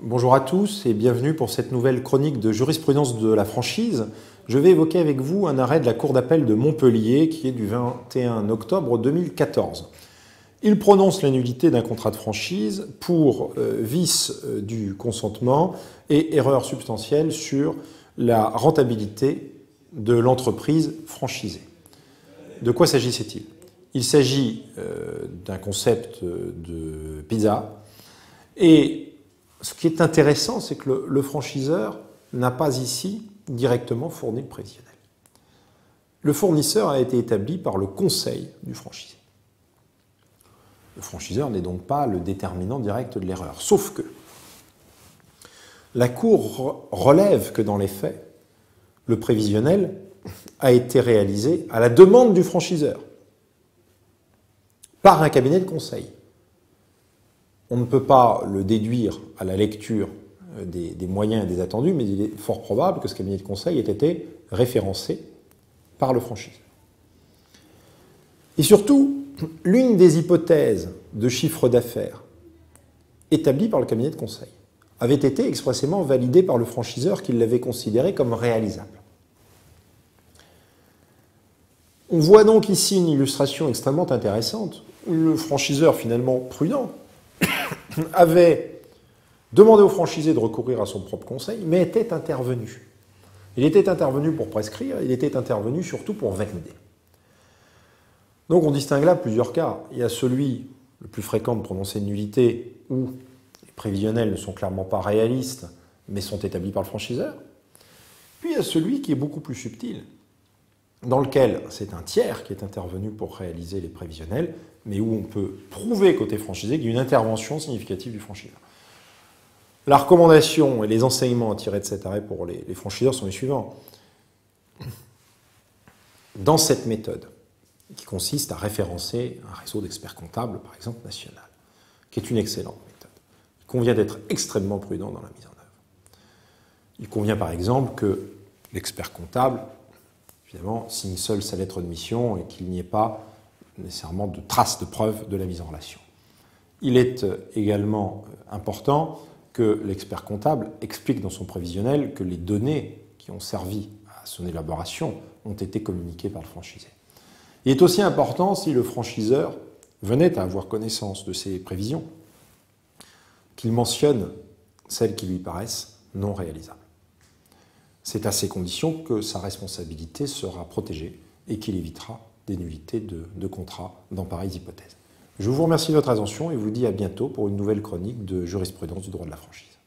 Bonjour à tous et bienvenue pour cette nouvelle chronique de jurisprudence de la franchise. Je vais évoquer avec vous un arrêt de la Cour d'appel de Montpellier qui est du 21 octobre 2014. Il prononce la nullité d'un contrat de franchise pour vice du consentement et erreur substantielle sur la rentabilité de l'entreprise franchisée. De quoi s'agissait-il? Il s'agit d'un concept de pizza et ce qui est intéressant, c'est que le franchiseur n'a pas ici directement fourni le prévisionnel. Le fournisseur a été établi par le conseil du franchisé. Le franchiseur n'est donc pas le déterminant direct de l'erreur. Sauf que la Cour relève que dans les faits, le prévisionnel a été réalisé à la demande du franchiseur par un cabinet de conseil. On ne peut pas le déduire à la lecture des moyens et des attendus, mais il est fort probable que ce cabinet de conseil ait été référencé par le franchiseur. Et surtout, l'une des hypothèses de chiffre d'affaires établies par le cabinet de conseil avait été expressément validée par le franchiseur qui l'avait considérée comme réalisable. On voit donc ici une illustration extrêmement intéressante. Le franchiseur, finalement prudent, avait demandé au franchisé de recourir à son propre conseil, mais était intervenu. Il était intervenu pour prescrire, il était intervenu surtout pour valider. Donc on distingue là plusieurs cas. Il y a celui, le plus fréquent de prononcer une nullité, où les prévisionnels ne sont clairement pas réalistes, mais sont établis par le franchiseur. Puis il y a celui qui est beaucoup plus subtil, dans lequel c'est un tiers qui est intervenu pour réaliser les prévisionnels, mais où on peut prouver côté franchisé qu'il y a une intervention significative du franchiseur. La recommandation et les enseignements à tirer de cet arrêt pour les franchiseurs sont les suivants. Dans cette méthode, qui consiste à référencer un réseau d'experts comptables, par exemple national, qui est une excellente méthode, il convient d'être extrêmement prudent dans la mise en œuvre. Il convient par exemple que l'expert comptable, évidemment, signe seul sa lettre de mission et qu'il n'y ait pas nécessairement de traces de preuve de la mise en relation. Il est également important que l'expert comptable explique dans son prévisionnel que les données qui ont servi à son élaboration ont été communiquées par le franchisé. Il est aussi important, si le franchiseur venait à avoir connaissance de ces prévisions, qu'il mentionne celles qui lui paraissent non réalisables. C'est à ces conditions que sa responsabilité sera protégée et qu'il évitera des nullités de contrat dans pareilles hypothèses. Je vous remercie de votre attention et vous dis à bientôt pour une nouvelle chronique de jurisprudence du droit de la franchise.